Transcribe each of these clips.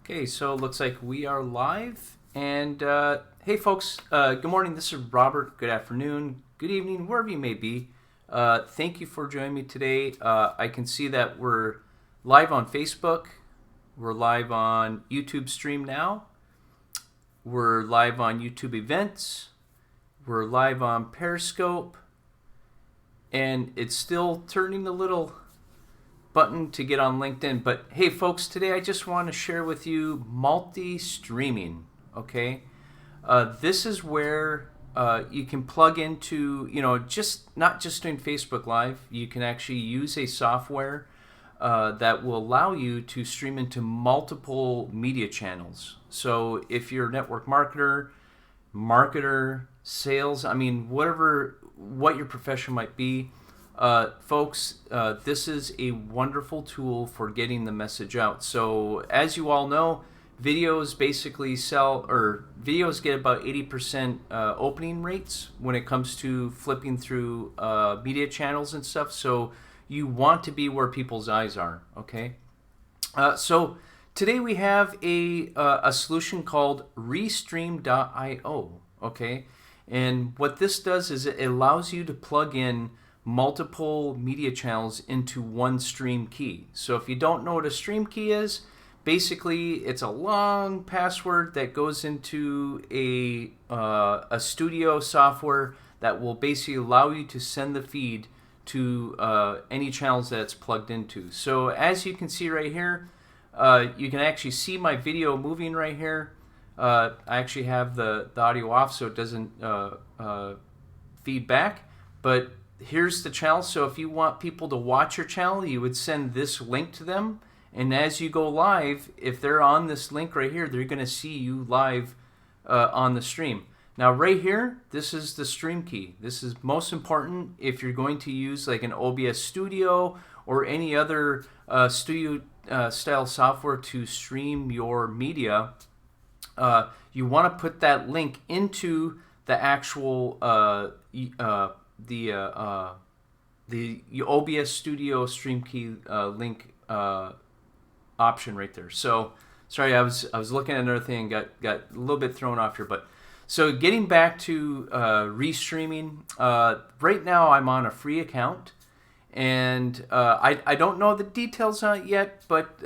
Okay, so it looks like we are live. And hey, folks, good morning. This is Robert. Good afternoon, good evening, wherever you may be. Thank you for joining me today. I can see that we're live on Facebook, we're live on YouTube Stream now, we're live on YouTube Events, we're live on Periscope, and it's still turning a little button to get on LinkedIn. But hey folks, today I just want to share with you multi-streaming. Okay, this is where you can plug into, just not just doing Facebook Live. You can actually use a software that will allow you to stream into multiple media channels. So if you're a network marketer, sales, what your profession might be, folks, this is a wonderful tool for getting the message out. So as you all know, videos basically videos get about 80% opening rates when it comes to flipping through media channels and stuff. So you want to be where people's eyes are, okay? So today we have a solution called Restream.io, okay? And what this does is it allows you to plug in multiple media channels into one stream key. So if you don't know what a stream key is, basically it's a long password that goes into a studio software that will basically allow you to send the feed to any channels that it's plugged into. So as you can see right here, you can actually see my video moving right here. I actually have the audio off so it doesn't feed back, but here's the channel. So if you want people to watch your channel, you would send this link to them, and as you go live, if they're on this link right here, they're going to see you live on the stream. Now right here, this is the stream key. This is most important if you're going to use like an OBS Studio or any other studio style software to stream your media. You want to put that link into the actual the OBS Studio stream key link option right there. So sorry, I was looking at another thing and got a little bit thrown off here. But so getting back to restreaming, right now I'm on a free account, and I don't know the details on it yet, but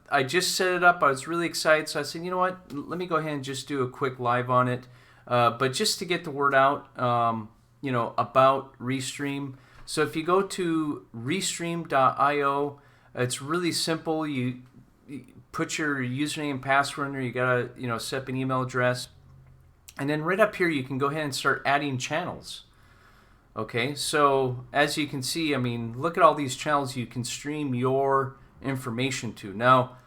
I just set it up. I was really excited, so I said, you know what, let me go ahead and just do a quick live on it, but just to get the word out, about Restream. So if you go to Restream.io, it's really simple. You put your username and password in there. You gotta set up an email address, and then right up here you can go ahead and start adding channels. Okay, so as you can see, look at all these channels you can stream your information to. Now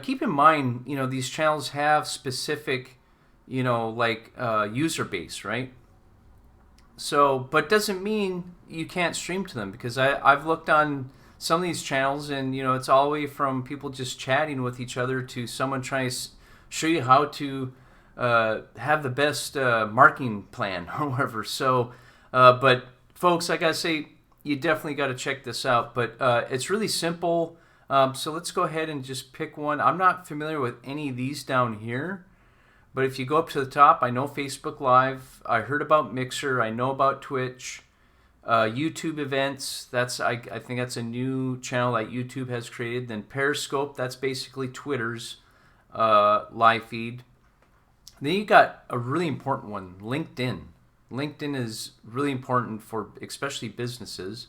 keep in mind, these channels have specific, user base, right? So, but doesn't mean you can't stream to them, because I've looked on some of these channels, and it's all the way from people just chatting with each other to someone trying to show you how to have the best marketing plan or whatever. So, but folks, I gotta say, you definitely got to check this out. But it's really simple. So let's go ahead and just pick one. I'm not familiar with any of these down here. But if you go up to the top, I know Facebook Live. I heard about Mixer. I know about Twitch. YouTube Events. I think that's a new channel that YouTube has created. Then Periscope. That's basically Twitter's live feed. Then you got a really important one, LinkedIn. LinkedIn is really important for especially businesses.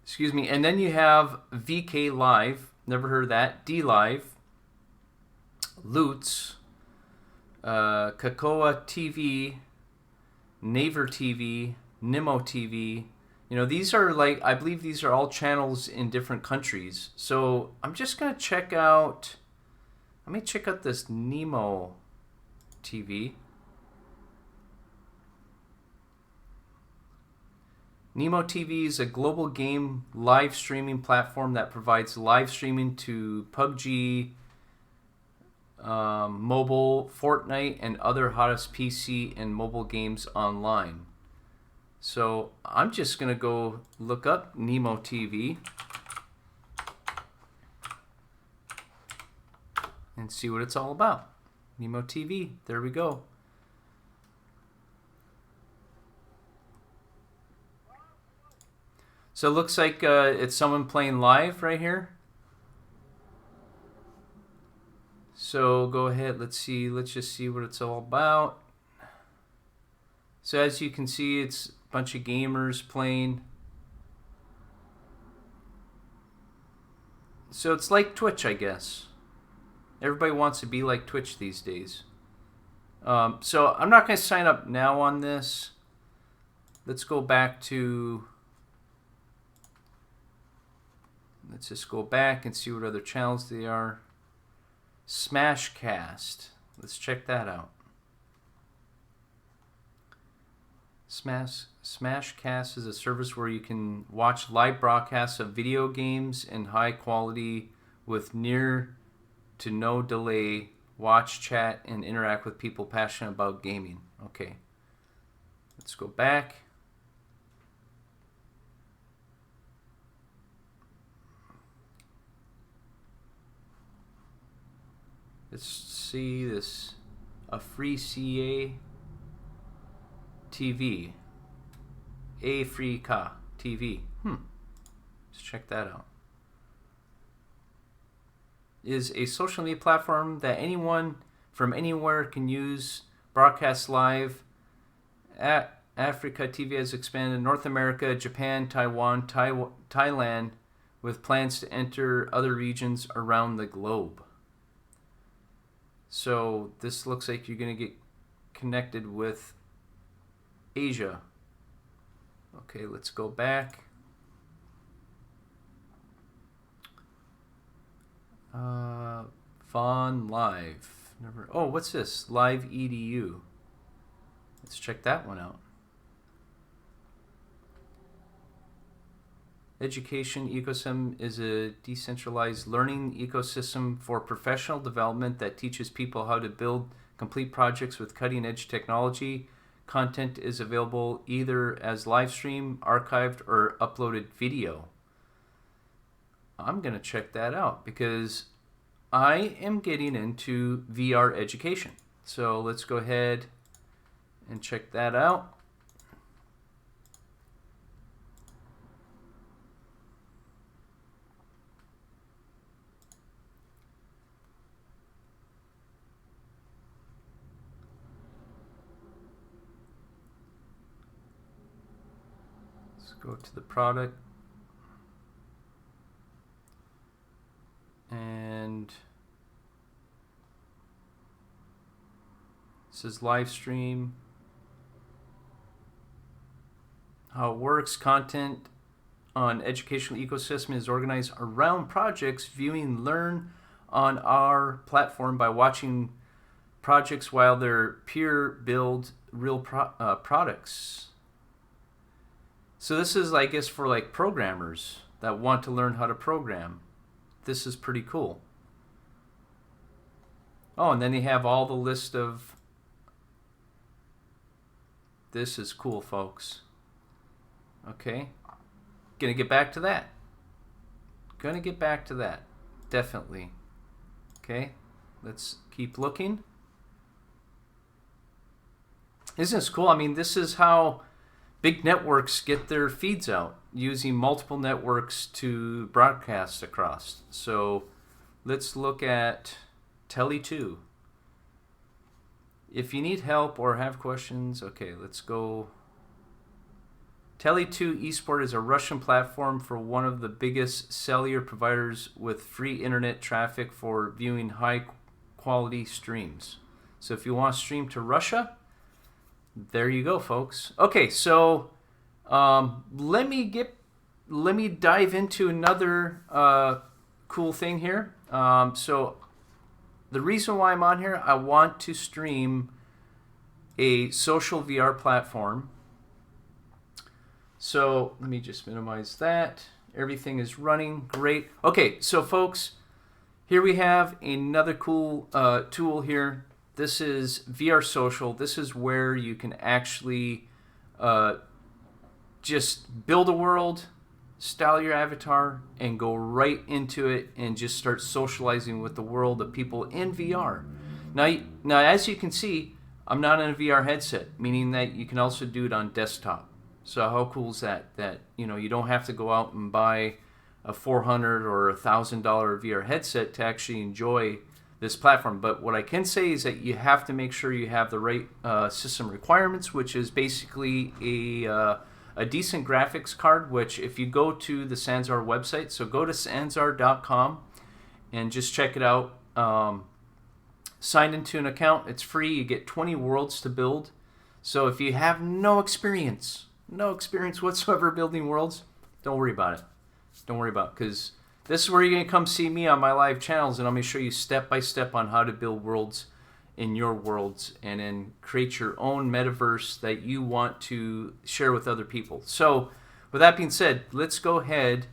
Excuse me. And then you have VK Live. Never heard of that. D Live. Lutz, Kakoa TV, Naver TV, Nimo TV. These are I believe these are all channels in different countries. So I'm just going to check out, let me check out this Nimo TV. Nimo TV is a global game live streaming platform that provides live streaming to PUBG, mobile, Fortnite, and other hottest PC and mobile games online. So I'm just going to go look up Nemo TV. and see what it's all about. Nemo TV, there we go. So it looks like it's someone playing live right here. So go ahead, let's just see what it's all about. So as you can see, it's a bunch of gamers playing. So it's like Twitch, I guess. Everybody wants to be like Twitch these days. So I'm not going to sign up now on this. Let's go back to... Let's just go back and see what other channels they are. Smashcast. Let's check that out. Smashcast is a service where you can watch live broadcasts of video games in high quality with near to no delay, watch, chat, and interact with people passionate about gaming. Okay. Let's go back. Let's see this. A free CA TV. Africa TV. Let's check that out. Is a social media platform that anyone from anywhere can use, broadcast live. Africa TV has expanded in North America, Japan, Taiwan, Thailand, with plans to enter other regions around the globe. So this looks like you're going to get connected with Asia. Okay, let's go back. Fawn Live. Oh, what's this? Live EDU. Let's check that one out. Education Ecosystem is a decentralized learning ecosystem for professional development that teaches people how to build complete projects with cutting-edge technology. Content is available either as live stream, archived, or uploaded video. I'm going to check that out because I am getting into VR education. So let's go ahead and check that out. Go to the product and this is live stream. How it works: content on educational ecosystem is organized around projects. Viewing learn on our platform by watching projects while their peer build real products. So this is, I guess, for like programmers that want to learn how to program. This is pretty cool. Oh, and then they have all the list of... This is cool, folks. Okay. Gonna get back to that. Gonna get back to that. Definitely. Okay. Let's keep looking. Isn't this cool? I mean, this is how big networks get their feeds out, using multiple networks to broadcast across. So let's look at Tele2. If you need help or have questions, okay, let's go. Tele2 eSport is a Russian platform for one of the biggest cellular providers with free internet traffic for viewing high quality streams. So if you want to stream to Russia, there you go, folks. Okay, so let me dive into another cool thing here. So the reason why I'm on here, I want to stream a social VR platform. So let me just minimize that. Everything is running great. Okay, so folks, here we have another cool tool here. This is VR Social. This is where you can actually just build a world, style your avatar, and go right into it and just start socializing with the world of people in VR. Now, as you can see, I'm not in a VR headset, meaning that you can also do it on desktop. So how cool is that? That, you don't have to go out and buy a $400 or $1,000 VR headset to actually enjoy this platform. But what I can say is that you have to make sure you have the right system requirements, which is basically a decent graphics card, which if you go to the SANSAR website, so go to sansar.com and just check it out. Sign into an account. It's free. You get 20 worlds to build. So if you have no experience whatsoever building worlds, don't worry about it. Don't worry about it, because this is where you're going to come see me on my live channels, and I'm going to show you step by step on how to build worlds in your worlds and then create your own metaverse that you want to share with other people. So with that being said, let's go ahead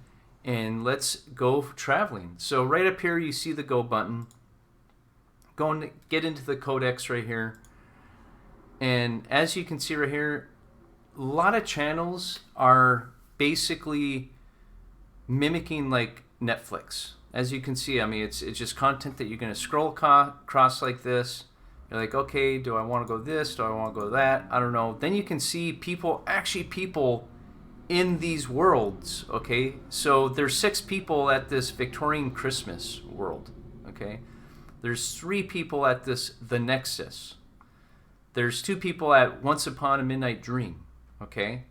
and let's go traveling. So right up here you see the go button. Going to get into the codex right here, and as you can see right here, a lot of channels are basically mimicking like Netflix. As you can see, I mean, it's just content that you're going to scroll across like this. You're like, okay, do I want to go this? Do I want to go that? I don't know. Then you can see people in these worlds, okay? So there's 6 people at this Victorian Christmas world, okay? There's 3 people at the Nexus. There's 2 people at Once Upon a Midnight Dream, okay?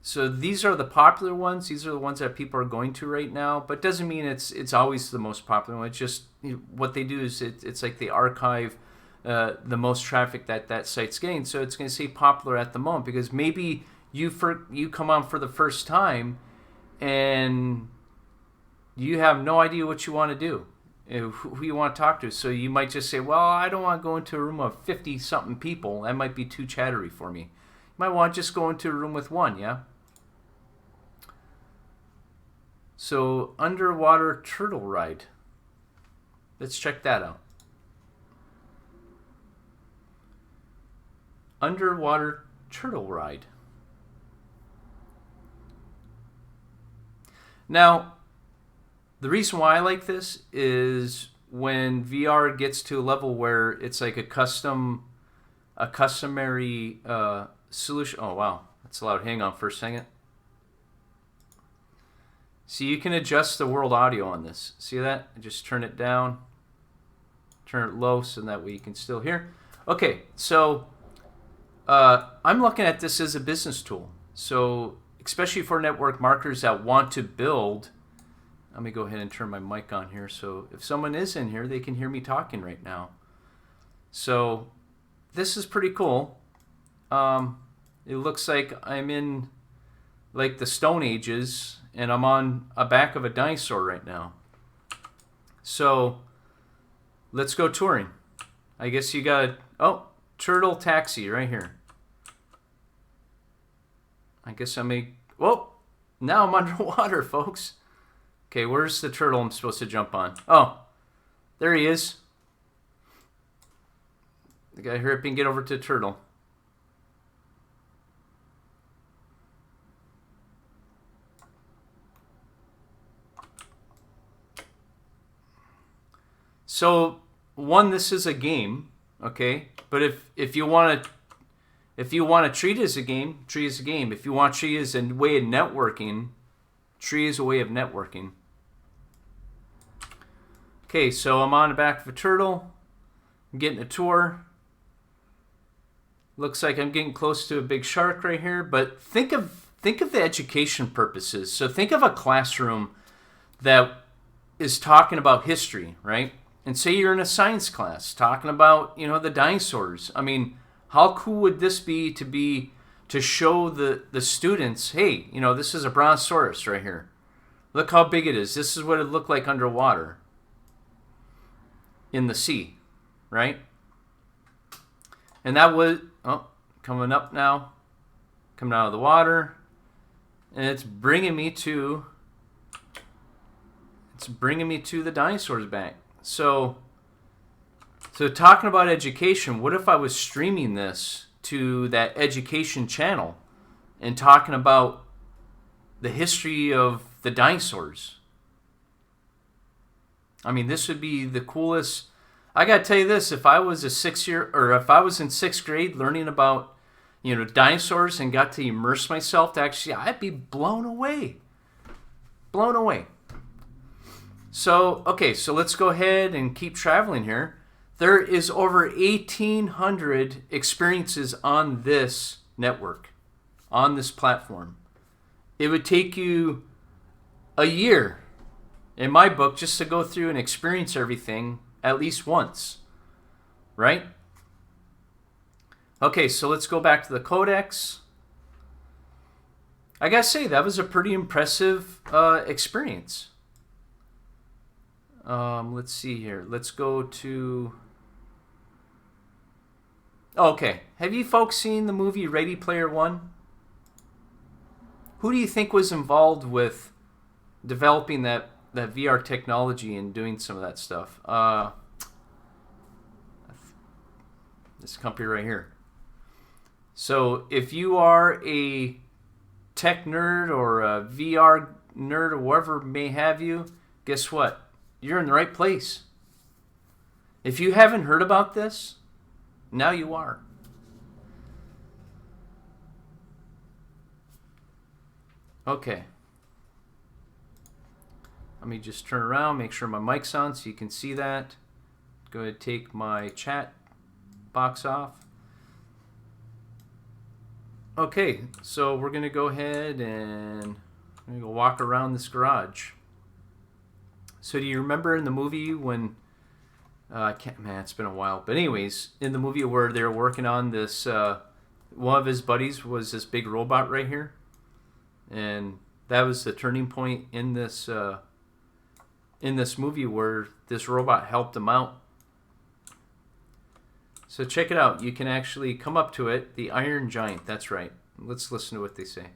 So these are the popular ones. These are the ones that people are going to right now, but doesn't mean it's always the most popular one. It's just what they do is it's like they archive the most traffic that site's getting. So it's going to say popular at the moment, because maybe you come on for the first time and you have no idea what you want to do, who you want to talk to. So you might just say, well, I don't want to go into a room of 50-something people. That might be too chattery for me. You might want to just go into a room with one, yeah? So, underwater turtle ride. Let's check that out. Underwater turtle ride. Now, the reason why I like this is when VR gets to a level where it's like a customary solution. Oh wow, that's loud. Hang on for a second. See, you can adjust the world audio on this. See that? Just turn it down, turn it low, so that way you can still hear. Okay, so I'm looking at this as a business tool. So especially for network marketers that want to build. Let me go ahead and turn my mic on here, so if someone is in here, they can hear me talking right now. So this is pretty cool. It looks like I'm in like the Stone Ages, and I'm on a back of a dinosaur right now. So let's go touring. I guess you got turtle taxi right here. I guess I may. Whoa! Now I'm underwater, folks. Okay, where's the turtle I'm supposed to jump on? Oh, there he is. I gotta hurry up and get over to the turtle. So, this is a game, okay? But if you want to treat it as a game, treat it as a game. If you want to treat it as a way of networking, treat it as a way of networking. Okay, so I'm on the back of a turtle. I'm getting a tour. Looks like I'm getting close to a big shark right here. But think of the education purposes. So think of a classroom that is talking about history, right? And say you're in a science class talking about, the dinosaurs. I mean, how cool would this be to show the students, hey, this is a brontosaurus right here. Look how big it is. This is what it looked like underwater in the sea, right? And that was, coming up now, coming out of the water, and it's bringing me to the dinosaurs back. So talking about education, what if I was streaming this to that education channel and talking about the history of the dinosaurs. I mean, this would be the coolest. I gotta tell you this: if I was if I was in sixth grade learning about, dinosaurs and got to immerse myself, I'd be blown away. Blown away. So, okay, so let's go ahead and keep traveling here. There is over 1,800 experiences on this network, on this platform. It would take you a year, in my book, just to go through and experience everything at least once, right? Okay, so let's go back to the codex. I gotta say, that was a pretty impressive experience. Let's see here. Let's go to... Okay, have you folks seen the movie Ready Player One? Who do you think was involved with developing that VR technology and doing some of that stuff? This company right here. So if you are a tech nerd or a VR nerd or whatever may have you, guess what? You're in the right place. If you haven't heard about this, now you are. Okay. Let me just turn around, make sure my mic's on so you can see that. Go ahead and take my chat box off. Okay, so we're going to go ahead and I'm going to go walk around this garage. So do you remember in the movie when... it's been a while. But anyways, in the movie where they were working on this... one of his buddies was this big robot right here. And that was the turning point in this movie where this robot helped him out. So check it out. You can actually come up to it. The Iron Giant. That's right. Let's listen to what they say.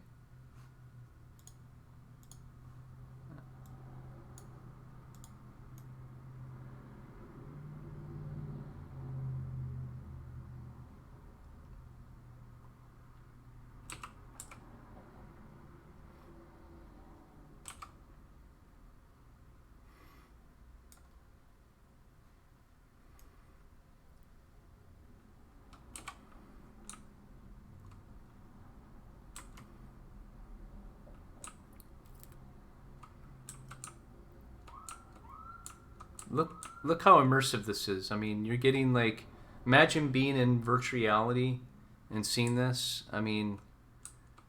Look how immersive this is. I mean, you're getting like, imagine being in virtual reality and seeing this. I mean,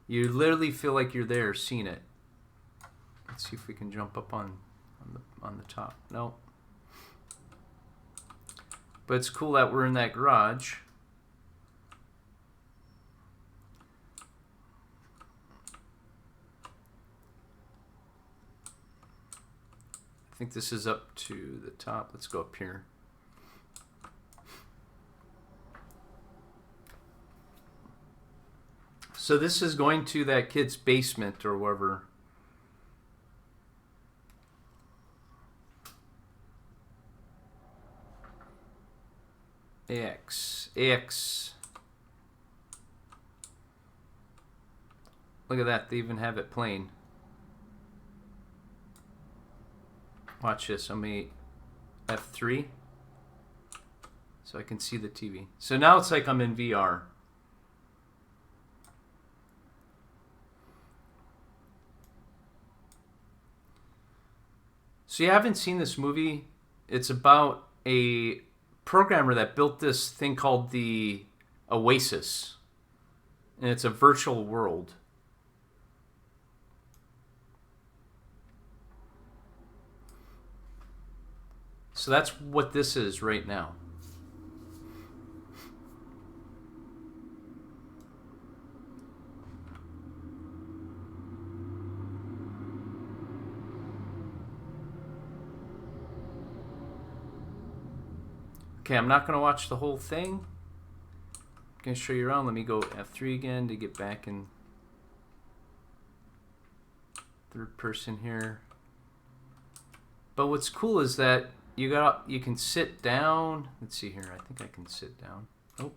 you literally feel like you're there seeing it. Let's see if we can jump up on the top. No. But it's cool that we're in that garage. I think this is up to the top. Let's go up here. So this is going to that kid's basement or wherever. AX. Look at that. They even have it playing. Watch this. I'm going to F3 so I can see the TV. So now it's like I'm in VR. So you haven't seen this movie. It's about a programmer that built this thing called the Oasis. And it's a virtual world. So that's what this is right now. Okay, I'm not going to watch the whole thing. I'm going to show you around. Let me go F3 again to get back in third person here. But what's cool is that you can sit down. Let's see here. I think I can sit down. Oh.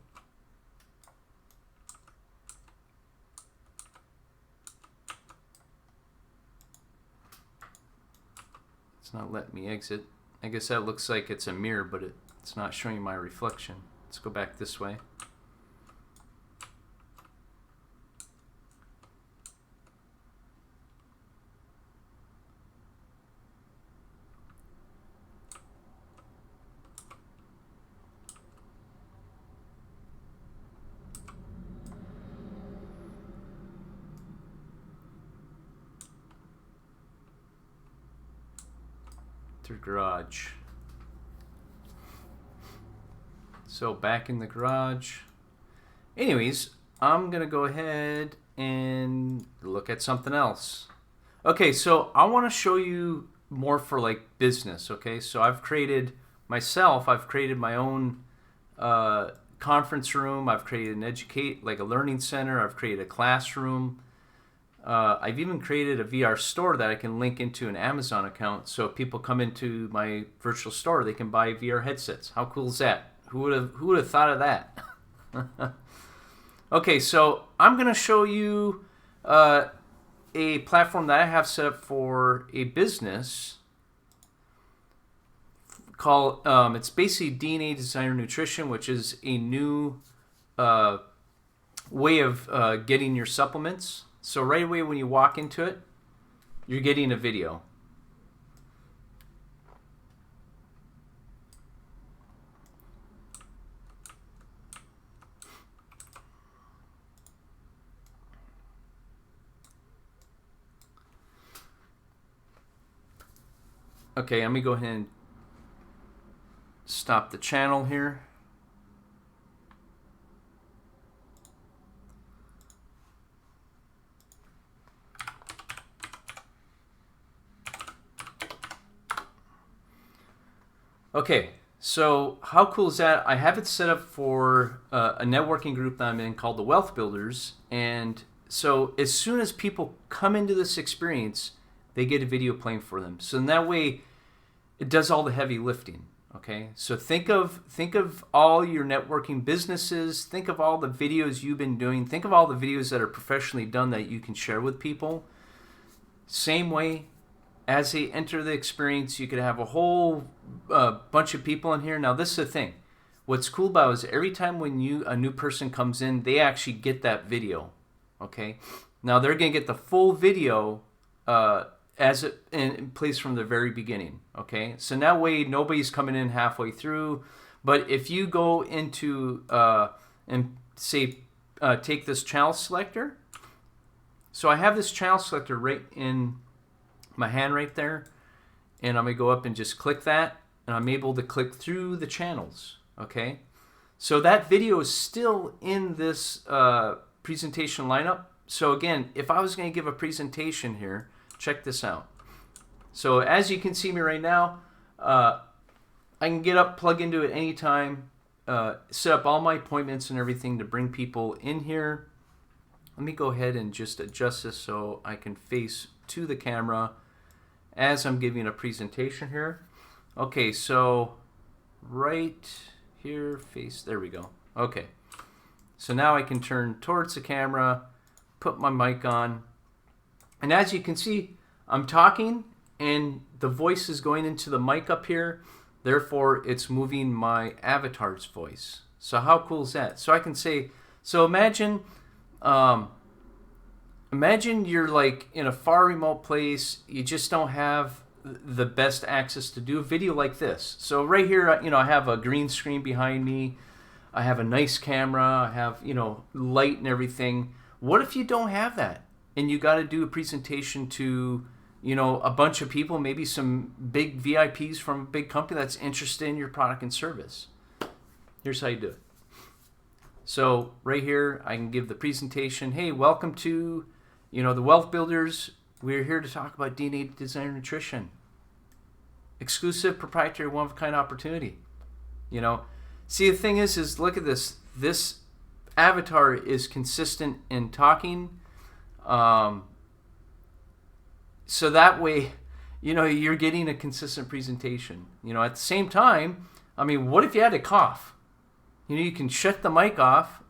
It's not letting me exit. I guess that looks like it's a mirror, but it's not showing my reflection. Let's go back this way. Through garage. So back in the garage. Anyways, I'm gonna go ahead and look at something else. Okay, so I want to show you more for like business. Okay, so I've created my own conference room. I've created a learning center. I've created a classroom. I've even created a VR store that I can link into an Amazon account. So if people come into my virtual store, they can buy VR headsets. How cool is that? Who would have thought of that? Okay, so I'm going to show you a platform that I have set up for a business called, it's basically DNA Designer Nutrition, which is a new way of getting your supplements. So right away when you walk into it, you're getting a video. Okay, let me go ahead and stop the channel here. Okay, so how cool is that? I have it set up for a networking group that I'm in called the Wealth Builders. And so as soon as people come into this experience, they get a video playing for them. So in that way, it does all the heavy lifting. Okay, so think of all your networking businesses. Think of all the videos you've been doing. Think of all the videos that are professionally done that you can share with people. Same way, as they enter the experience, you could have a whole bunch of people in here. Now, this is the thing. What's cool about it is every time when a new person comes in, they actually get that video. Okay. Now they're gonna get the full video as it plays from the very beginning. Okay. So that way nobody's coming in halfway through. But if you go into and say take this channel selector. So I have this channel selector right in my hand right there, and I'm gonna go up and just click that, and I'm able to click through the channels. Okay, so that video is still in this presentation lineup. So again, if I was going to give a presentation here, check this out. So as you can see me right now, I can get up, plug into it anytime, set up all my appointments and everything to bring people in here. Let me go ahead and just adjust this so I can face to the camera as I'm giving a presentation here. Okay, so right here, face, there we go. Okay, so now I can turn towards the camera, put my mic on, and as you can see, I'm talking and the voice is going into the mic up here, therefore it's moving my avatar's voice. So how cool is that? So I can say, so imagine you're like in a far remote place, you just don't have the best access to do a video like this. So right here, I have a green screen behind me, I have a nice camera, I have, light and everything. What if you don't have that and you got to do a presentation to, a bunch of people, maybe some big VIPs from a big company that's interested in your product and service? Here's how you do it. So right here, I can give the presentation. Hey, welcome to, the Wealth Builders. We're here to talk about DNA Designer Nutrition. Exclusive, proprietary, one-of-a-kind opportunity. See, the thing is look at this. This avatar is consistent in talking. So that way, you're getting a consistent presentation. At the same time, what if you had a cough? You can shut the mic off,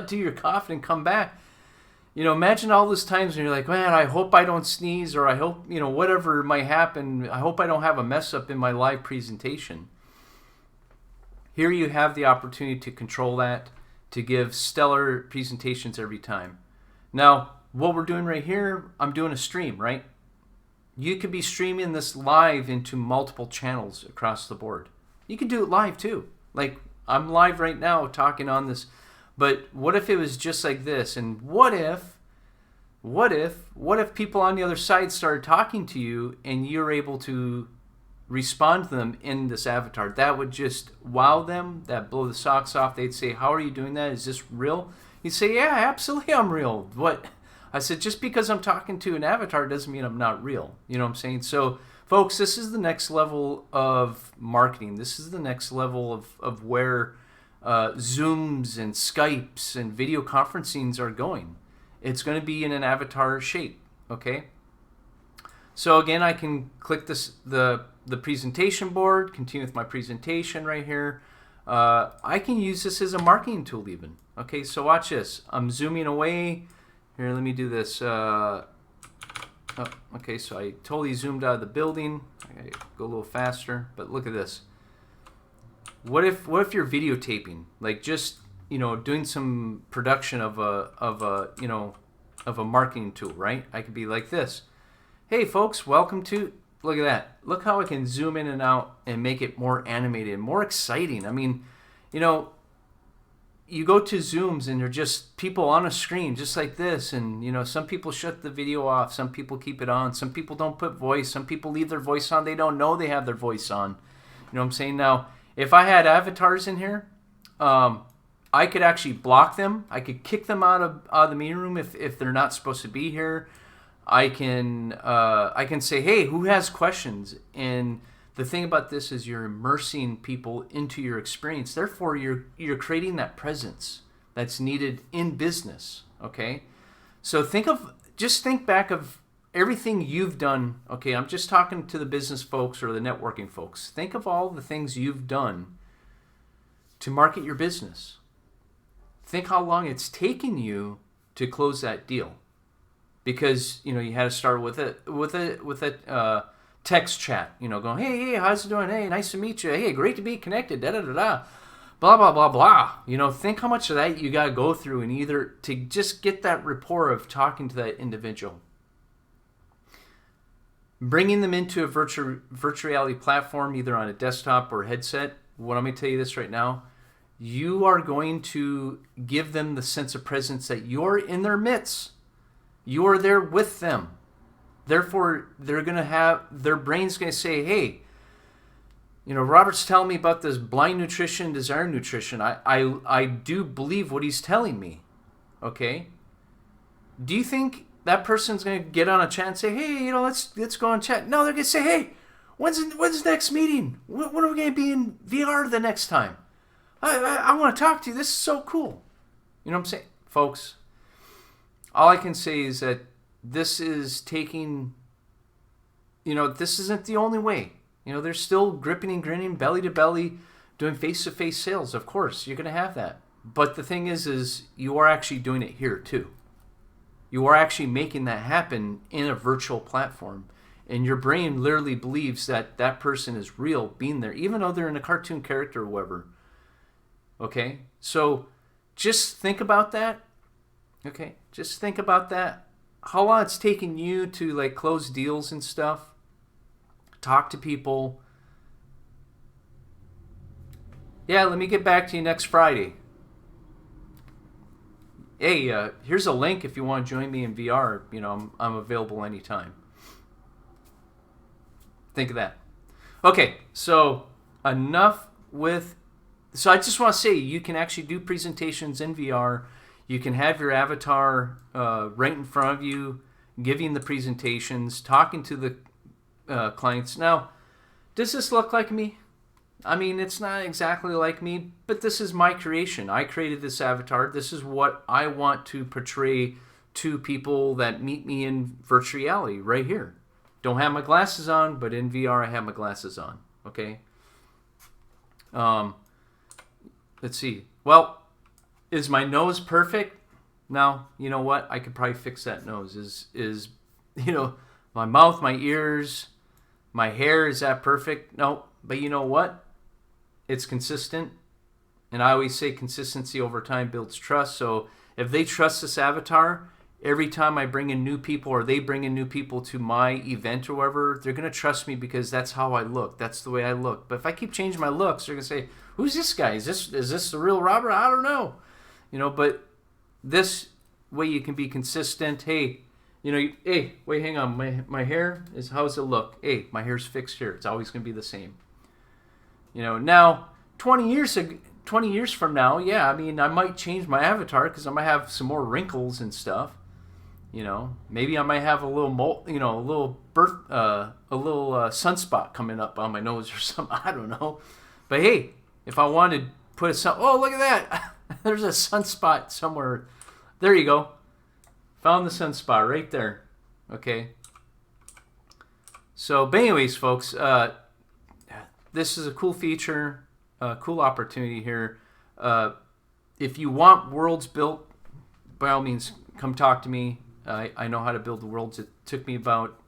do your cough, and come back. Imagine all those times when you're like, man, I hope I don't sneeze, or I hope, whatever might happen, I hope I don't have a mess up in my live presentation. Here you have the opportunity to control that, to give stellar presentations every time. Now, what we're doing right here, I'm doing a stream, right? You could be streaming this live into multiple channels across the board. You can do it live too. Like, I'm live right now talking on this, but what if it was just like this? And what if people on the other side started talking to you and you're able to respond to them in this avatar? That would just wow them. That blow the socks off. They'd say, how are you doing that? Is this real? You'd say, yeah, absolutely I'm real. What? I said, just because I'm talking to an avatar doesn't mean I'm not real. You know what I'm saying? So, folks, this is the next level of marketing. This is the next level of where Zooms and Skypes and video conferencings are going. It's going to be in an avatar shape, okay? So again, I can click the presentation board, continue with my presentation right here. I can use this as a marketing tool even. Okay, so watch this. I'm zooming away. Here, let me do this. Okay, so I totally zoomed out of the building. I gotta go a little faster, but look at this. What if you're videotaping, like just doing some production of a marketing tool, right? I could be like this. Hey folks, welcome to, look at that. Look how I can zoom in and out and make it more animated, more exciting. I mean, you go to Zooms and they're just people on a screen just like this, and some people shut the video off, some people keep it on, some people don't put voice, some people leave their voice on, they don't know they have their voice on. You know what I'm saying? Now, if I had avatars in here, I could actually block them. I could kick them out of the meeting room if they're not supposed to be here. I can say, hey, who has questions? And the thing about this is you're immersing people into your experience. Therefore, you're creating that presence that's needed in business. Okay, so just think back of everything you've done. Okay, I'm just talking to the business folks or the networking folks. Think of all the things you've done to market your business. Think how long it's taken you to close that deal, because you had to start with a text chat. Going, hey, how's it doing? Hey, nice to meet you. Hey, great to be connected. Da da da da. Blah blah blah blah. Think how much of that you got to go through, and either to just get that rapport of talking to that individual. Bringing them into a virtual reality platform, either on a desktop or headset. What I'm going to tell you this right now. You are going to give them the sense of presence that you're in their midst. You are there with them. Therefore, they're going to have, their brain's going to say, hey, Robert's telling me about this blind nutrition, desire nutrition. I do believe what he's telling me. Okay? Do you think that person's going to get on a chat and say, hey, let's go on chat? No, they're going to say, hey, when's the next meeting? When are we going to be in VR the next time? I want to talk to you. This is so cool. You know what I'm saying? Folks, all I can say is that this is taking, this isn't the only way. There's still gripping and grinning, belly to belly, doing face-to-face sales. Of course, you're going to have that. But the thing is you are actually doing it here too. You are actually making that happen in a virtual platform. And your brain literally believes that that person is real being there, even though they're in a cartoon character or whatever. Okay? So just think about that. Okay? Just think about that. How long it's taking you to close deals and stuff. Talk to people. Yeah, let me get back to you next Friday. Hey, here's a link if you want to join me in VR. I'm available anytime. Think of that. Okay, so enough with... So I just want to say you can actually do presentations in VR. You can have your avatar right in front of you, giving the presentations, talking to the clients. Now, does this look like me? I mean, it's not exactly like me, but this is my creation. I created this avatar. This is what I want to portray to people that meet me in virtual reality right here. Don't have my glasses on, but in VR I have my glasses on. Okay. Let's see. Well, is my nose perfect? Now, you know what? I could probably fix that nose. Is my mouth, my ears, my hair, is that perfect? No. But you know what? It's consistent. And I always say consistency over time builds trust. So if they trust this avatar, every time I bring in new people or they bring in new people to my event or whatever, they're going to trust me because that's how I look. That's the way I look. But if I keep changing my looks, they're going to say, who's this guy? Is this the real Robert? I don't know. But this way you can be consistent. Hey, hey, wait, hang on. My hair is, how's it look? Hey, my hair's fixed here. It's always going to be the same. Now 20 years from now, yeah, I mean, I might change my avatar because I might have some more wrinkles and stuff. Maybe I might have a little sunspot coming up on my nose or something. I don't know. But hey, if I wanted to put oh, look at that. There's a sunspot somewhere. There you go. Found the sunspot right there. Okay. So, but anyways, folks, this is a cool feature, cool opportunity here. If you want worlds built, by all means, come talk to me. I know how to build the worlds. It took me about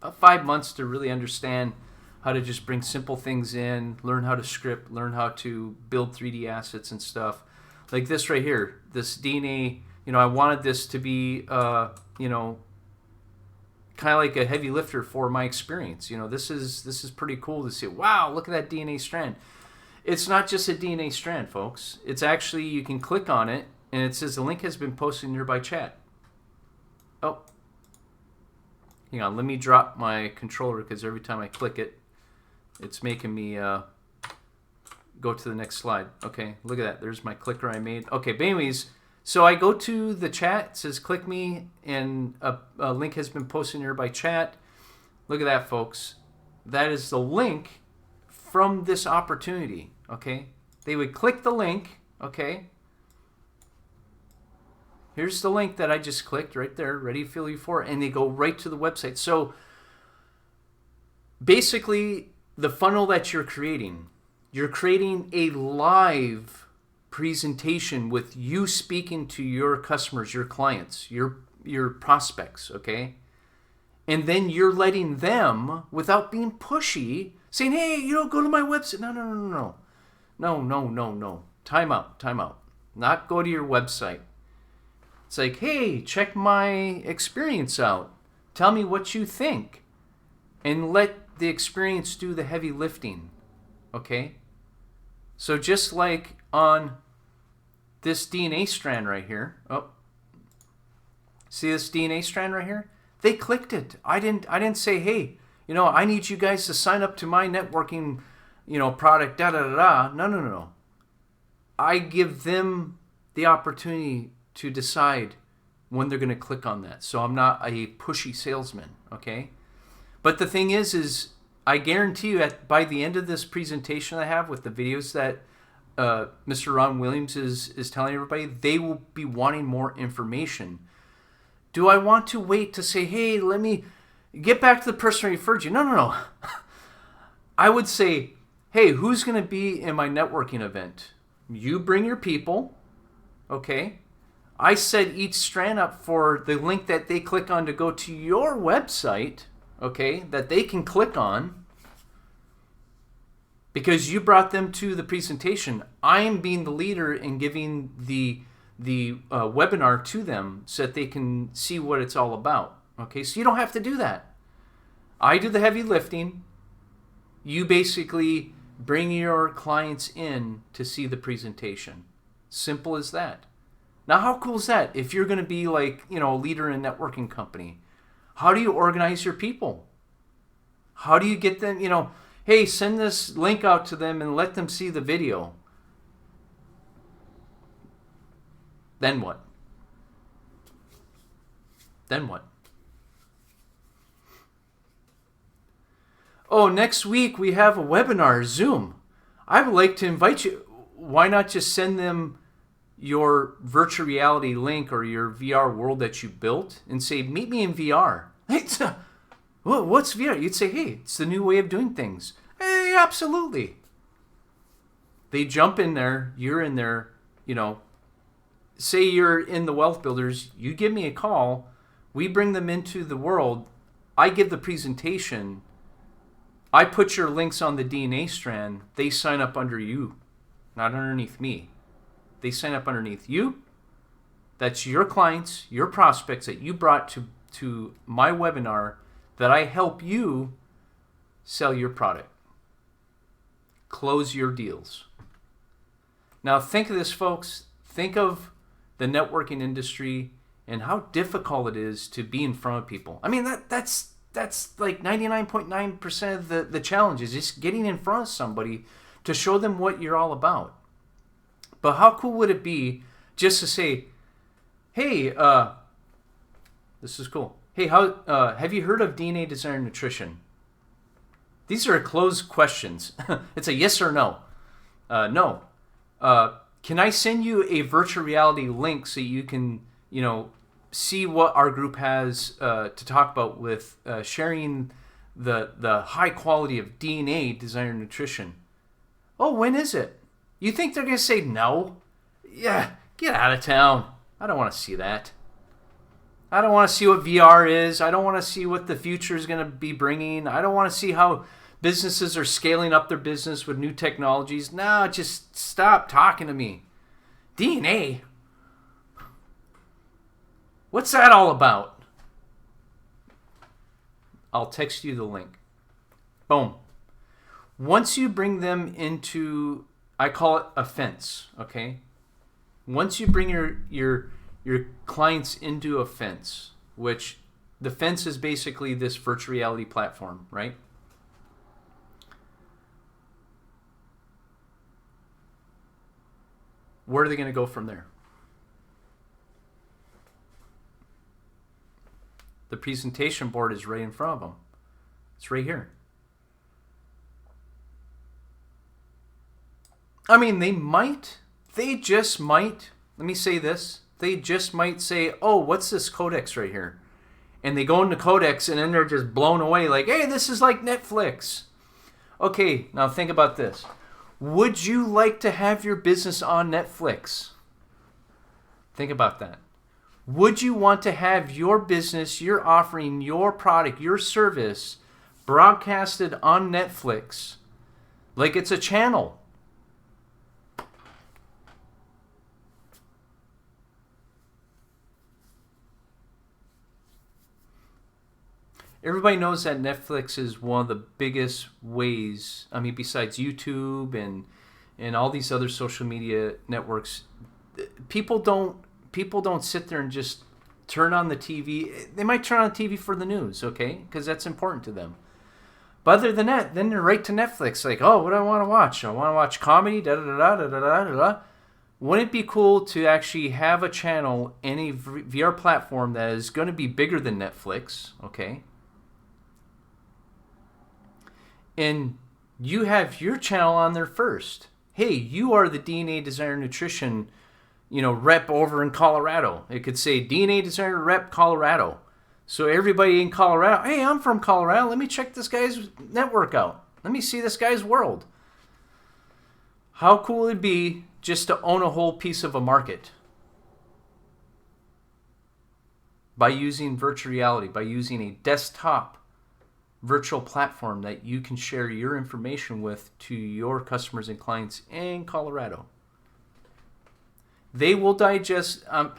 5 months to really understand how to just bring simple things in, learn how to script, learn how to build 3D assets and stuff. Like this right here, this DNA, I wanted this to be, kind of like a heavy lifter for my experience. This is pretty cool to see. Wow, look at that DNA strand. It's not just a DNA strand, folks. It's actually, you can click on it, and it says the link has been posted in nearby chat. Oh, hang on. Let me drop my controller because every time I click it, it's making me go to the next slide. Okay, look at that. There's my clicker I made. Okay, but anyways, so I go to the chat. It says click me, and a link has been posted in nearby chat. Look at that, folks. That is the link from this opportunity. Okay, they would click the link. Okay. Here's the link that I just clicked right there, Ready to Feel Euphoric, and they go right to the website. So basically, the funnel that you're creating a live presentation with you speaking to your customers, your clients, your prospects, okay? And then you're letting them, without being pushy, saying, hey, go to my website. No. Time out. Not go to your website. It's like, hey, check my experience out. Tell me what you think. And let the experience do the heavy lifting. Okay? So just like on this DNA strand right here. Oh. See this DNA strand right here? They clicked it. I didn't say, hey, I need you guys to sign up to my networking, product, No. I give them the opportunity to decide when they're going to click on that. So I'm not a pushy salesman, okay? But the thing is I guarantee you by the end of this presentation I have with the videos that Mr. Ron Williams is telling everybody, they will be wanting more information. Do I want to wait to say, hey, let me get back to the person who referred you? No. I would say, hey, who's going to be in my networking event? You bring your people, okay? I set each strand up for the link that they click on to go to your website, okay, that they can click on because you brought them to the presentation. I am being the leader in giving the webinar to them so that they can see what it's all about, okay? So you don't have to do that. I do the heavy lifting. You basically bring your clients in to see the presentation. Simple as that. Now, how cool is that? If you're going to be like, a leader in a networking company, how do you organize your people? How do you get them, hey, send this link out to them and let them see the video. Then what? Oh, next week we have a webinar, Zoom. I would like to invite you. Why not just send them your virtual reality link or your VR world that you built and say, meet me in VR. What's VR? You'd say, hey, it's the new way of doing things. Hey, absolutely. They jump in there, you're in there, say you're in the Wealth Builders, you give me a call, we bring them into the world, I give the presentation, I put your links on the DNA strand, they sign up under you, not underneath me. They sign up underneath you. That's your clients, your prospects that you brought to my webinar, that I help you sell your product. Close your deals. Now think of this, folks. Think of the networking industry and how difficult it is to be in front of people. I mean, that's like 99.9% of the challenge is just getting in front of somebody to show them what you're all about. But how cool would it be just to say, hey, this is cool. Hey, have you heard of DNA Designer Nutrition? These are closed questions. It's a yes or no. No. Can I send you a virtual reality link so you can, see what our group has to talk about with sharing the high quality of DNA Designer Nutrition? Oh, when is it? You think they're going to say no? Yeah, get out of town. I don't want to see that. I don't want to see what VR is. I don't want to see what the future is going to be bringing. I don't want to see how businesses are scaling up their business with new technologies. No, just stop talking to me. DNA? What's that all about? I'll text you the link. Boom. Once you bring them into, I call it a fence, okay? Once you bring your clients into a fence, which the fence is basically this virtual reality platform, right? Where are they going to go from there? The presentation board is right in front of them. It's right here. I mean, they just might, let me say this, they just might say, oh, what's this codex right here? And they go into codex and then they're just blown away like, hey, this is like Netflix. Okay, now think about this. Would you like to have your business on Netflix? Think about that. Would you want to have your business, your offering, your product, your service broadcasted on Netflix like it's a channel? Everybody knows that Netflix is one of the biggest ways, I mean, besides YouTube and all these other social media networks, people don't sit there and just turn on the TV. They might turn on the TV for the news, okay? Because that's important to them. But other than that, then they're right to Netflix. Like, oh, what do I want to watch? I want to watch comedy, da-da-da-da-da-da-da-da. Wouldn't it be cool to actually have a channel in a VR platform that is going to be bigger than Netflix, okay? And you have your channel on there first. Hey, you are the DNA Designer Nutrition, rep over in Colorado. It could say DNA Designer Rep Colorado. So everybody in Colorado, hey, I'm from Colorado. Let me check this guy's network out. Let me see this guy's world. How cool would it be just to own a whole piece of a market by using virtual reality, by using a desktop virtual platform that you can share your information with to your customers and clients in Colorado. They will digest. All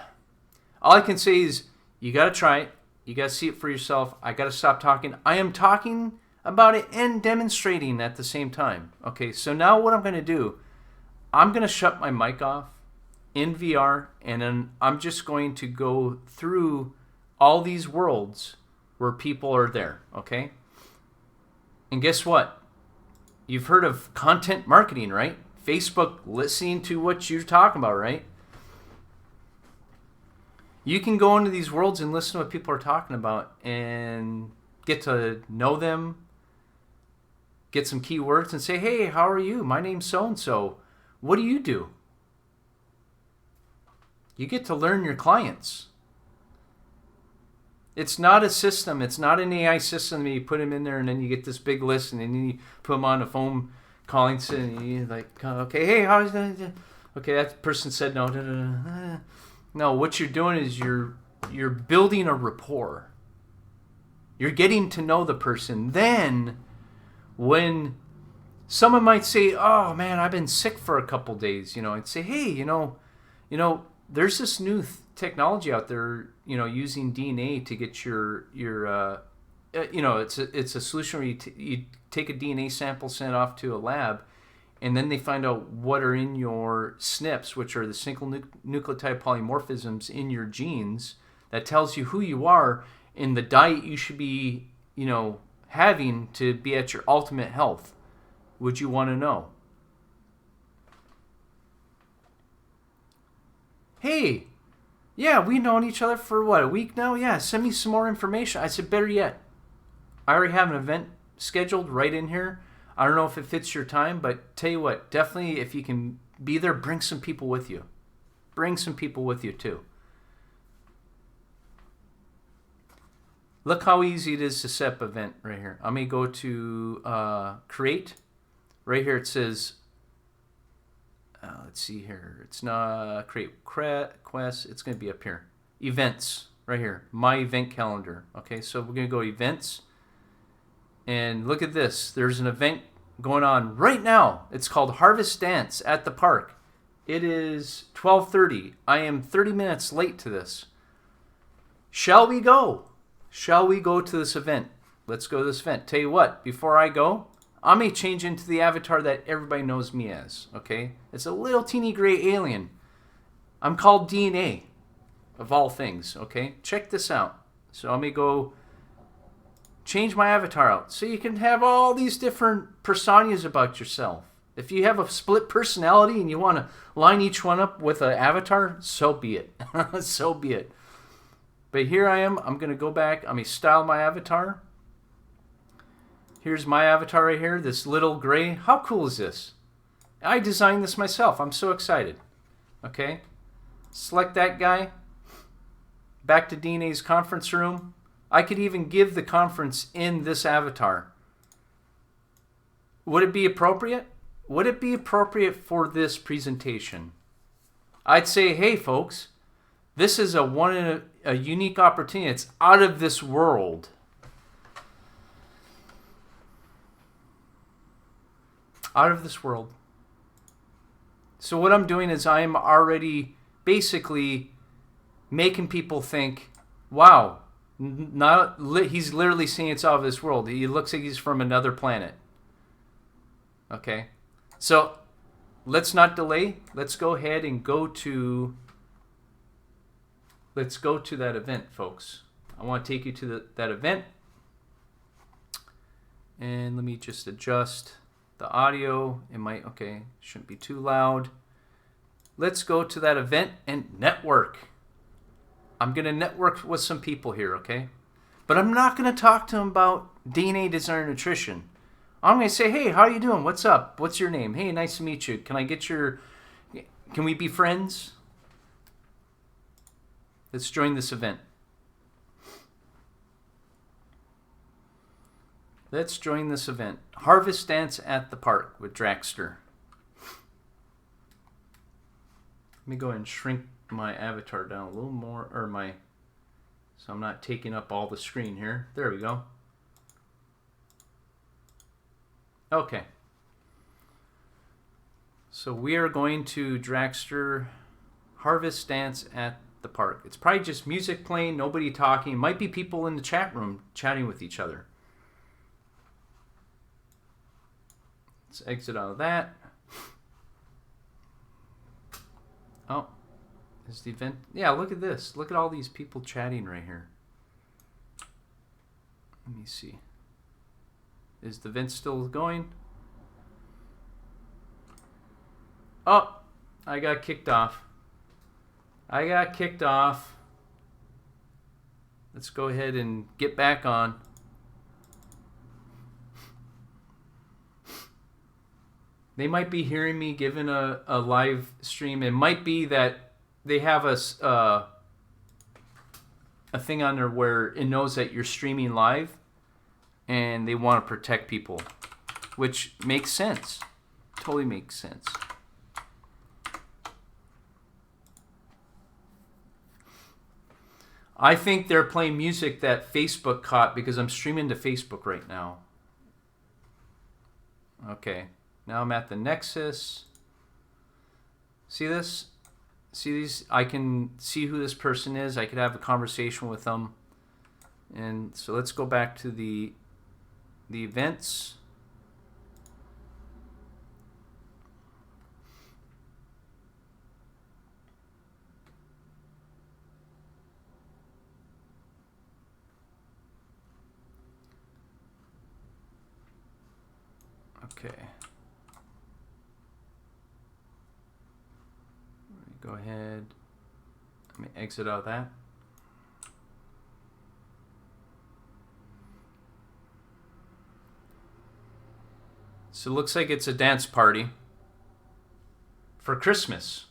I can say is you got to try it. You got to see it for yourself. I got to stop talking. I am talking about it and demonstrating at the same time. Okay, so now what I'm going to do, I'm going to shut my mic off in VR, and then I'm just going to go through all these worlds where people are there, okay? And guess what? You've heard of content marketing, right? Facebook listening to what you're talking about, right? You can go into these worlds and listen to what people are talking about and get to know them, get some keywords and say, hey, how are you? My name's so-and-so. What do you do? You get to learn your clients. It's not a system. It's not an AI system that you put them in there and then you get this big list and then you put them on a phone calling and you're like, okay, hey, how's that? Okay, that person said no. No, what you're doing is you're building a rapport. You're getting to know the person. Then, when someone might say, "Oh man, I've been sick for a couple days," I'd say, "Hey, there's this new technology out there, using DNA to get your it's a solution where you take a DNA sample, send it off to a lab, and then they find out what are in your SNPs, which are the single nucleotide polymorphisms in your genes, that tells you who you are and the diet you should be, having to be at your ultimate health." Would you want to know? Hey, yeah, we've known each other for what, a week now? Yeah, send me some more information. I said, better yet, I already have an event scheduled right in here. I don't know if it fits your time, but tell you what, definitely if you can be there, bring some people with you. Bring some people with you too. Look how easy it is to set up an event right here. I'm going to go to create. Right here it says, let's see here. It's not create quest. It's going to be up here. Events, right here. My event calendar. Okay, so we're going to go events. And look at this. There's an event going on right now. It's called Harvest Dance at the park. It is 12:30. I am 30 minutes late to this. Shall we go? Shall we go to this event? Let's go to this event. Tell you what, before I go, I may change into the avatar that everybody knows me as, okay? It's a little teeny gray alien. I'm called DNA, of all things, okay? Check this out. So I may go change my avatar out so you can have all these different personas about yourself. If you have a split personality and you want to line each one up with an avatar, so be it. So be it. But here I am. I'm going to go back. I'm going to style my avatar. Here's my avatar right here, this little gray. How cool is this? I designed this myself. I'm so excited. Okay. Select that guy. Back to DNA's conference room. I could even give the conference in this avatar. Would it be appropriate? Would it be appropriate for this presentation? I'd say, hey folks, this is a unique opportunity. It's out of this world. Out of this world. So what I'm doing is I'm already basically making people think, wow, he's literally saying it's out of this world. He looks like he's from another planet. Okay. So let's not delay. Let's go ahead and go to that event, folks. I want to take you to that event. And let me just adjust the audio. Shouldn't be too loud. Let's go to that event and network. I'm going to network with some people here, okay? But I'm not going to talk to them about DNA design nutrition. I'm going to say, hey, how are you doing? What's up? What's your name? Hey, nice to meet you. Can we be friends? Let's join this event. Let's join this event. Harvest Dance at the Park with Dragster. Let me go ahead and shrink my avatar down a little more, so I'm not taking up all the screen here. There we go. Okay. So we are going to Dragster Harvest Dance at the Park. It's probably just music playing, nobody talking. Might be people in the chat room chatting with each other. Let's exit out of that. Oh, is the event? Yeah, look at this. Look at all these people chatting right here. Let me see. Is the event still going? Oh, I got kicked off. Let's go ahead and get back on. They might be hearing me giving a live stream. It might be that they have a thing on there where it knows that you're streaming live and they want to protect people, which makes sense. Totally makes sense. I think they're playing music that Facebook caught because I'm streaming to Facebook right now. Okay, now I'm at the Nexus. See this? See these? I can see who this person is. I could have a conversation with them. And so let's go back to the events. Okay. Go ahead. Let me exit out of that. So it looks like it's a dance party for Christmas.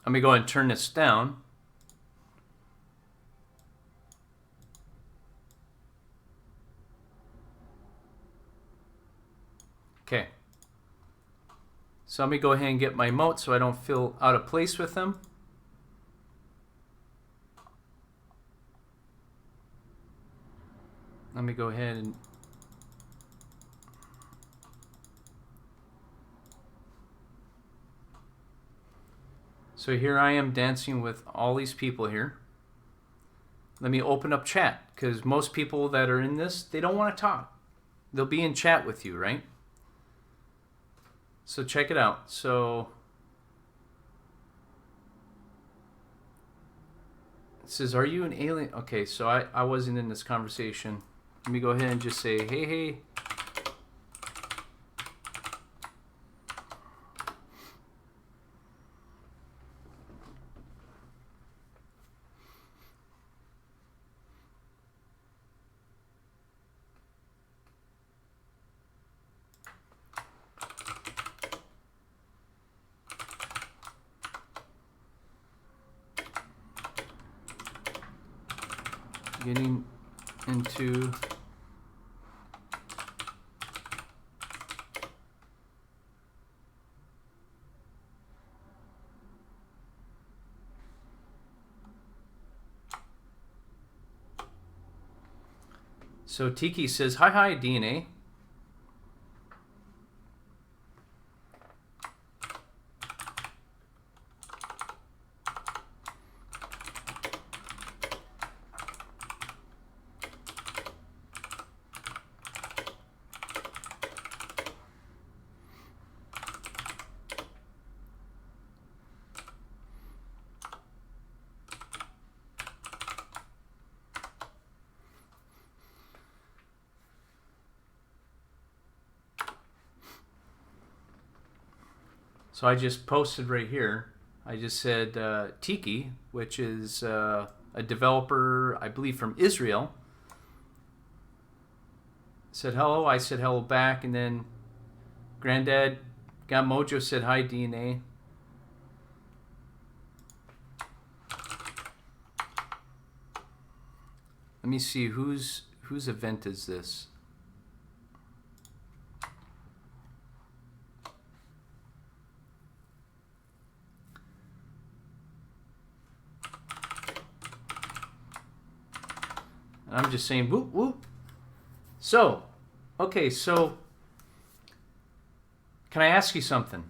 Let me go ahead and turn this down. Okay. So let me go ahead and get my emote so I don't feel out of place with them. Let me go ahead and so here I am dancing with all these people here. Let me open up chat because most people that are in this, they don't want to talk. They'll be in chat with you, right? So check it out. So it says, are you an alien? Okay, so I wasn't in this conversation. Let me go ahead and just say, hey, hey. Getting into so Tiki says, hi, DNA. So I just posted right here. I just said Tiki, which is a developer, I believe, from Israel. Said hello. I said hello back, and then Granddad Got Mojo said hi, DNA. Let me see whose event is this. I'm just saying whoop whoop. So, okay, so can I ask you something?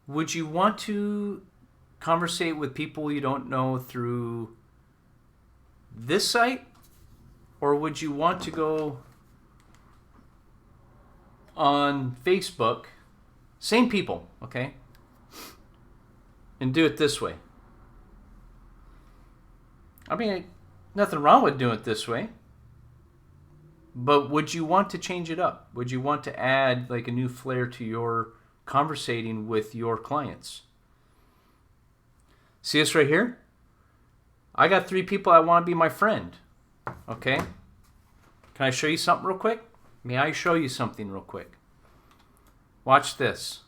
Would you want to conversate with people you don't know through this site? Or would you want to go on Facebook, same people, okay, and do it this way? I mean, nothing wrong with doing it this way. But would you want to change it up? Would you want to add like a new flair to your conversating with your clients? See this right here? I got 3 people that want to be my friend. Okay? Can I show you something real quick? May I show you something real quick? Watch this.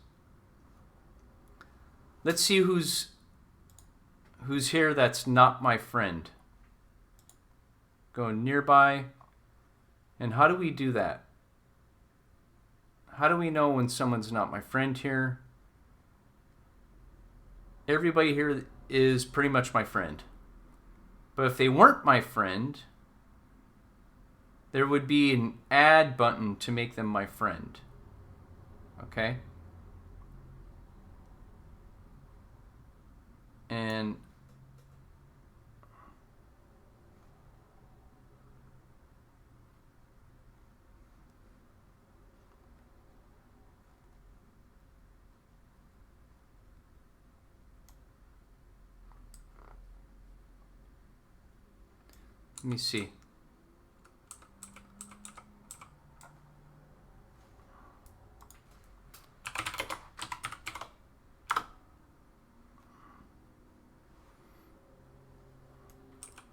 Let's see who's here that's not my friend. Go nearby. And how do we do that? How do we know when someone's not my friend here? Everybody here is pretty much my friend. But if they weren't my friend, there would be an add button to make them my friend. Okay? And let me see.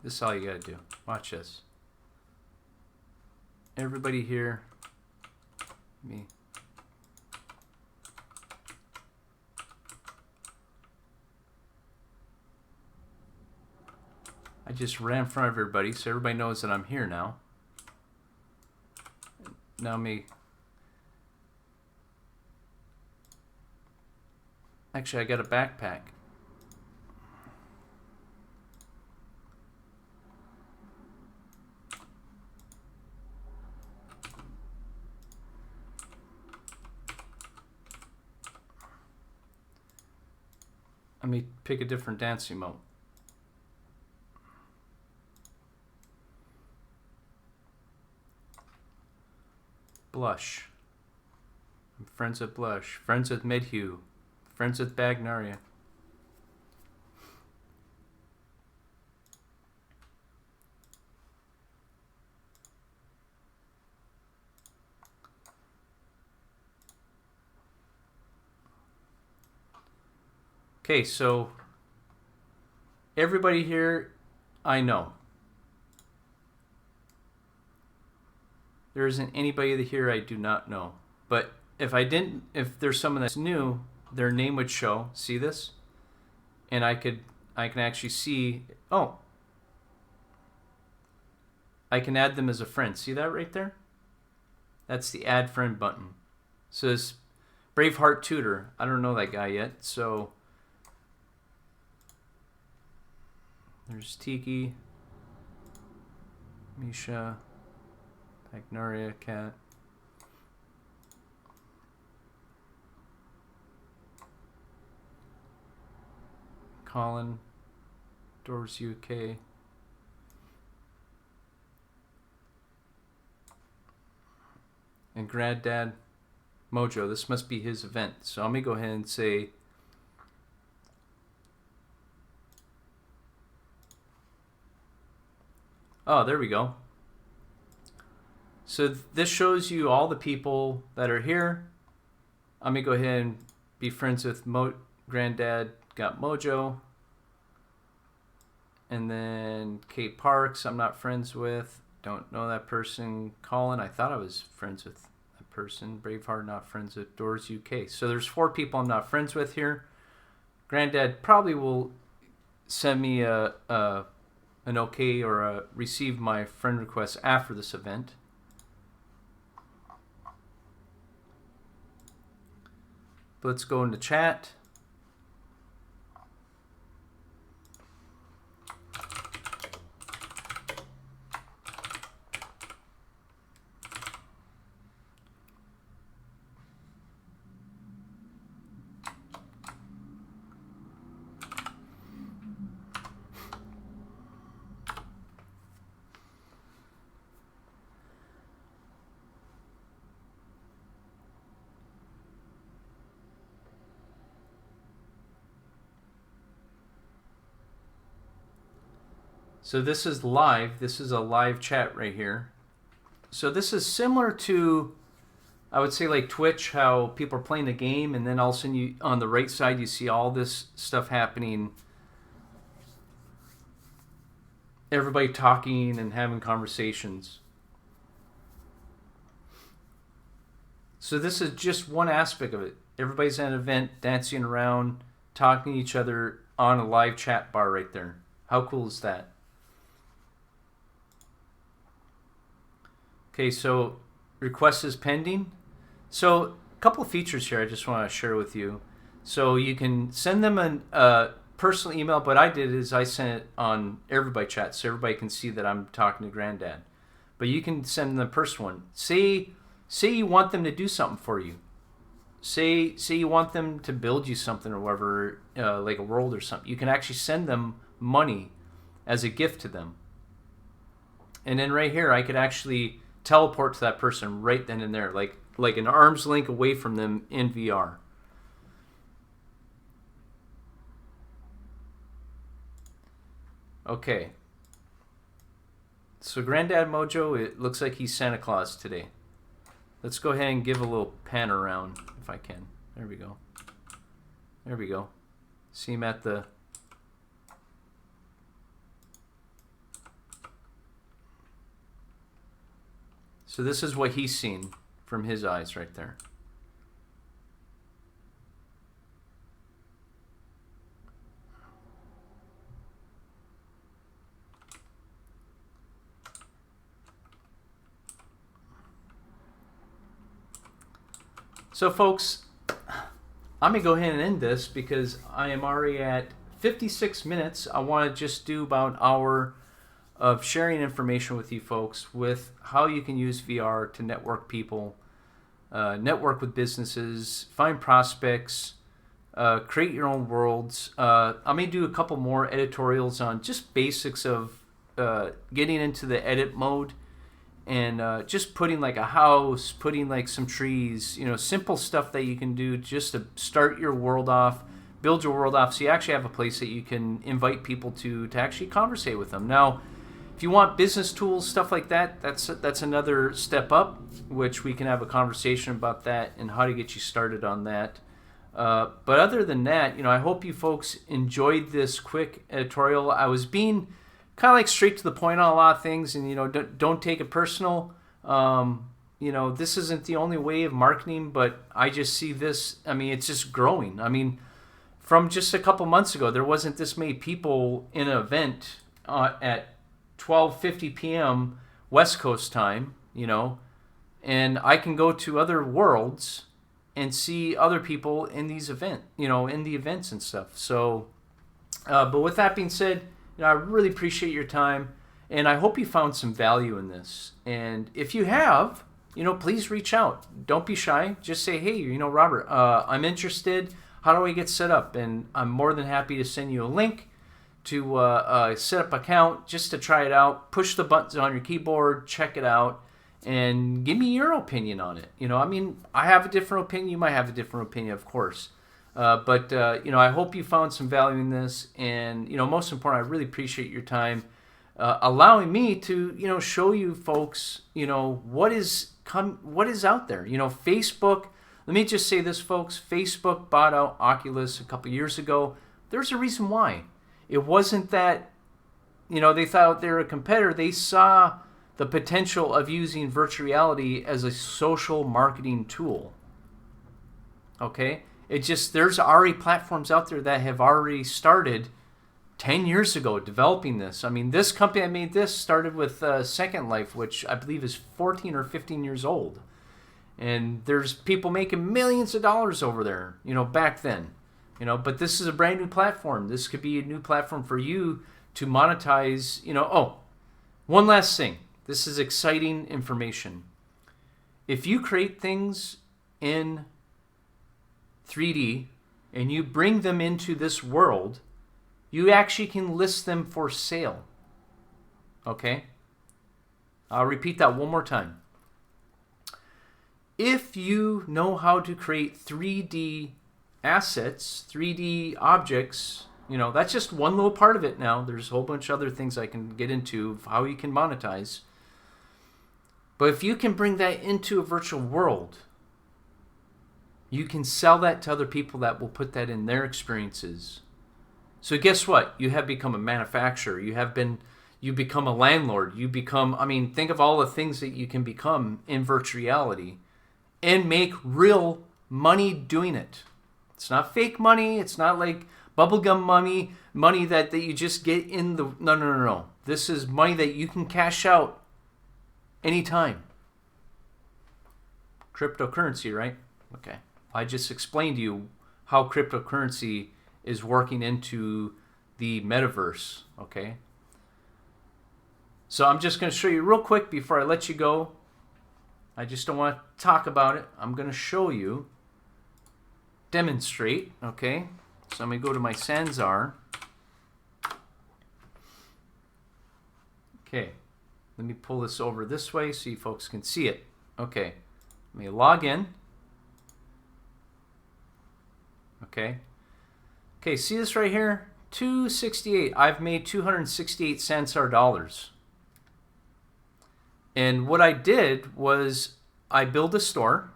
This is all you gotta do. Watch this. Everybody here. Me. I just ran in front of everybody so everybody knows that I'm here now. Now me. Actually, I got a backpack. Let me pick a different dance emote. Blush. I'm friends with Blush. Friends with Midhue. Friends with Bagnaria. Okay, so everybody here I know. There isn't anybody here I do not know. But if there's someone that's new, their name would show. See this? And I can actually see, oh, I can add them as a friend. See that right there? That's the add friend button. So this Braveheart Tutor, I don't know that guy yet, so there's Tiki, Misha, Magnaria Cat. Colin, Doors UK. And Granddad Mojo. This must be his event. So let me go ahead and say oh, there we go. So this shows you all the people that are here. Let me go ahead and be friends with Granddad got Mojo. And then Kate Parks, I'm not friends with. Don't know that person. Colin, I thought I was friends with that person. Braveheart, not friends with. Doors UK. So there's 4 people I'm not friends with here. Granddad probably will send me an okay or receive my friend request after this event. But let's go into chat. So this is live. This is a live chat right here. So this is similar to, I would say, like Twitch, how people are playing the game and then all of a sudden you, on the right side you see all this stuff happening. Everybody talking and having conversations. So this is just one aspect of it. Everybody's at an event, dancing around, talking to each other on a live chat bar right there. How cool is that? Okay, so request is pending. So a couple of features here I just want to share with you. So you can send them a personal email, but I did is I sent it on everybody chat so everybody can see that I'm talking to Granddad. But you can send them a personal one. Say you want them to do something for you. Say you want them to build you something or whatever, like a world or something. You can actually send them money as a gift to them. And then right here, I could actually teleport to that person right then and there, like an arm's length away from them in VR. Okay. So Granddad Mojo, it looks like he's Santa Claus today. Let's go ahead and give a little pan around if I can. There we go. There we go. See him at the... So this is what he's seen from his eyes right there. So folks, I'm going to go ahead and end this because I am already at 56 minutes. I want to just do about an hour of sharing information with you folks with how you can use VR to network people, network with businesses, find prospects, create your own worlds. I may do a couple more editorials on just basics of getting into the edit mode and just putting like a house, putting like some trees, simple stuff that you can do just to start your world off, build your world off so you actually have a place that you can invite people to actually conversate with them. Now, if you want business tools, stuff like that, that's another step up, which we can have a conversation about that and how to get you started on that. But other than that, I hope you folks enjoyed this quick editorial. I was being kind of like straight to the point on a lot of things, and don't take it personal. This isn't the only way of marketing, but I just see this. It's just growing. From just a couple months ago, there wasn't this many people in an event at 12:50 p.m. West Coast time, and I can go to other worlds and see other people in these events, in the events and stuff. So, but with that being said, I really appreciate your time, and I hope you found some value in this. And if you have, please reach out. Don't be shy. Just say, hey, Robert, I'm interested. How do I get set up? And I'm more than happy to send you a link to set up an account just to try it out. Push the buttons on your keyboard, check it out, and give me your opinion on it. I have a different opinion. You might have a different opinion, of course. But I hope you found some value in this, and most important, I really appreciate your time allowing me to show you folks what is out there. Facebook. Let me just say this, folks. Facebook bought out Oculus a couple years ago. There's a reason why. It wasn't that they thought they were a competitor. They saw the potential of using virtual reality as a social marketing tool. Okay. There's already platforms out there that have already started 10 years ago developing this. This company that made this started with Second Life, which I believe is 14 or 15 years old. And there's people making millions of dollars over there, back then. But this is a brand new platform. This could be a new platform for you to monetize, Oh, one last thing. This is exciting information. If you create things in 3D and you bring them into this world, you actually can list them for sale. Okay? I'll repeat that one more time. If you know how to create 3D assets, 3D objects, that's just one little part of it now. There's a whole bunch of other things I can get into of how you can monetize. But if you can bring that into a virtual world, you can sell that to other people that will put that in their experiences. So guess what? You have become a manufacturer. You become a landlord. You become, think of all the things that you can become in virtual reality and make real money doing it. It's not fake money. It's not like bubblegum money that you just get in the... No. This is money that you can cash out anytime. Cryptocurrency, right? Okay. I just explained to you how cryptocurrency is working into the metaverse, okay? So I'm just going to show you real quick before I let you go. I just don't want to talk about it. I'm going to show you, demonstrate, okay? So I'm going to go to my SANSAR. Okay, let me pull this over this way so you folks can see it. Okay, let me log in. Okay. Okay, see this right here? 268. I've made 268 SANSAR dollars. And what I did was I built a store.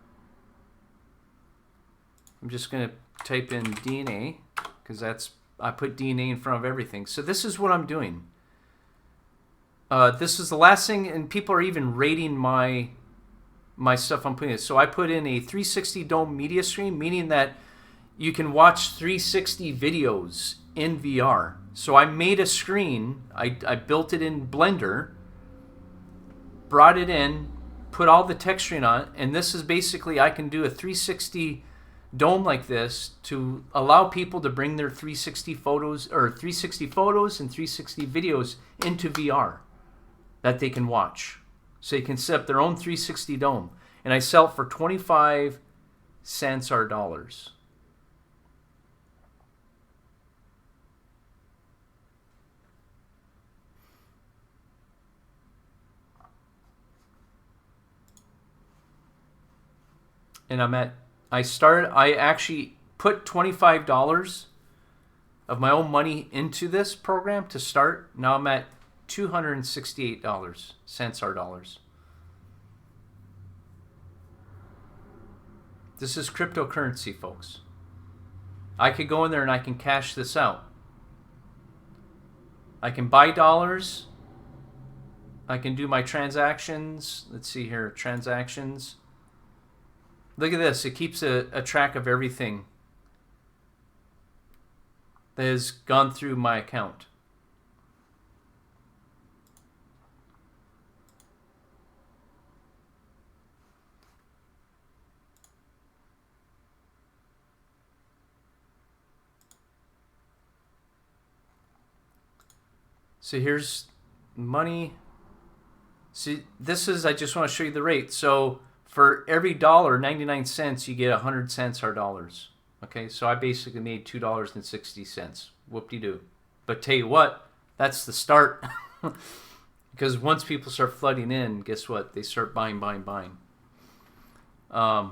I'm just going to type in DNA because I put DNA in front of everything. So this is what I'm doing. This is the last thing, and people are even rating my stuff I'm putting in. So I put in a 360 dome media stream, meaning that you can watch 360 videos in VR. So I made a screen. I built it in Blender, brought it in, put all the texturing on it, and this is basically, I can do a 360 dome like this to allow people to bring their 360 photos and 360 videos into VR that they can watch. So they can set up their own 360 dome. And I sell it for 25 SANSAR dollars. And I actually put $25 of my own money into this program to start. Now I'm at $268 SANSAR dollars. This is cryptocurrency, folks. I could go in there and I can cash this out. I can buy dollars. I can do my transactions. Let's see here, transactions. Look at this. It keeps a track of everything that has gone through my account. So here's money. See, this is, I just want to show you the rate. So for every dollar, 99 cents, you get 100 SANSAR dollars. Okay, so I basically made $2.60. Whoop-de-doo. But tell you what, that's the start. Because once people start flooding in, guess what? They start buying. And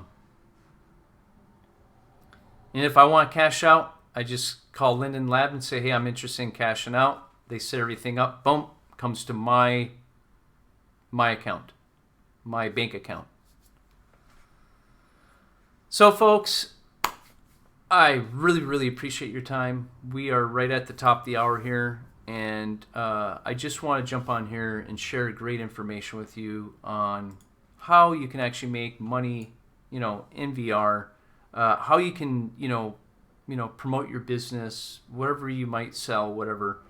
if I want to cash out, I just call Linden Lab and say, hey, I'm interested in cashing out. They set everything up. Boom, comes to my account, my bank account. So, folks, I really, really appreciate your time. We are right at the top of the hour here, and I just want to jump on here and share great information with you on how you can actually make money, in VR, how you can, promote your business, whatever you might sell, whatever,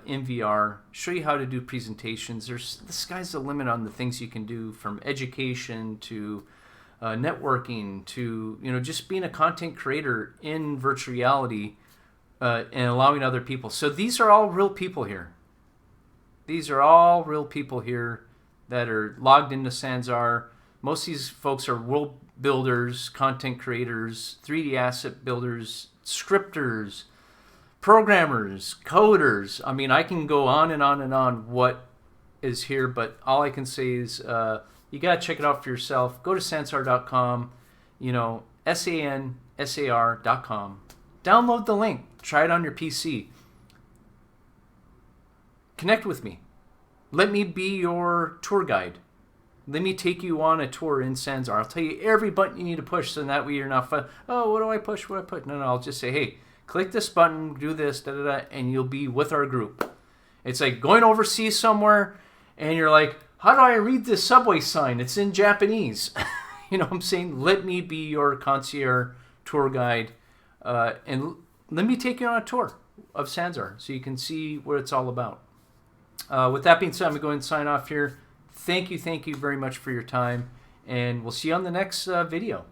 in VR. Show you how to do presentations. The sky's the limit on the things you can do, from education to networking to just being a content creator in virtual reality and allowing other people. So these are all real people here. These are all real people here that are logged into SANSAR. Most of these folks are world builders, content creators, 3D asset builders, scripters, programmers, coders. I mean, I can go on and on and on what is here, but all I can say is you got to check it out for yourself. Go to sansar.com, SANSAR.com. Download the link. Try it on your PC. Connect with me. Let me be your tour guide. Let me take you on a tour in SANSAR. I'll tell you every button you need to push, so that way you're not, oh, what do I push? What do I put? No, I'll just say, hey, click this button, do this, and you'll be with our group. It's like going overseas somewhere, and you're like, how do I read this subway sign? It's in Japanese. You know what I'm saying? Let me be your concierge tour guide, and let me take you on a tour of SANSAR so you can see what it's all about. With that being said, I'm going to go ahead and sign off here. Thank you very much for your time, and we'll see you on the next video.